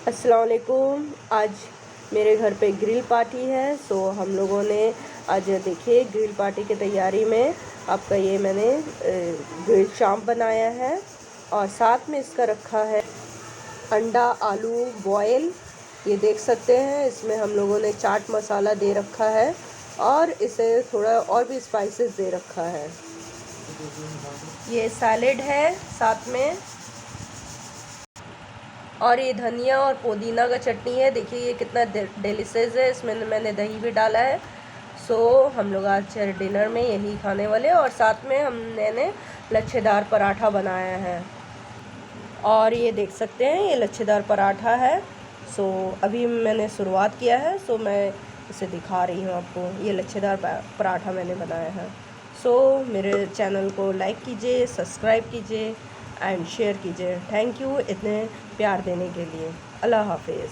अस्सलाम वालेकुम। आज मेरे घर पे ग्रिल पार्टी है। सो हम लोगों ने आज देखिए ग्रिल पार्टी की तैयारी में आपका ये मैंने ग्रिल चाप बनाया है और साथ में इसका रखा है अंडा आलू बॉयल। ये देख सकते हैं, इसमें हम लोगों ने चाट मसाला दे रखा है और इसे थोड़ा और भी स्पाइसेस दे रखा है। ये सैलेड है साथ में, और ये धनिया और पुदीना का चटनी है। देखिए ये कितना डिलीशियस है, इसमें मैंने दही भी डाला है। सो हम लोग आज डिनर में यही खाने वाले, और साथ में मैंने लच्छेदार पराठा बनाया है। और ये देख सकते हैं ये लच्छेदार पराठा है। सो अभी मैंने शुरुआत किया है, सो मैं इसे दिखा रही हूँ आपको। ये लच्छेदार पराठा मैंने बनाया है। सो मेरे चैनल को लाइक कीजिए, सब्सक्राइब कीजिए एंड शेयर कीजिए। थैंक यू इतने प्यार देने के लिए। अल्लाह हाफिज़।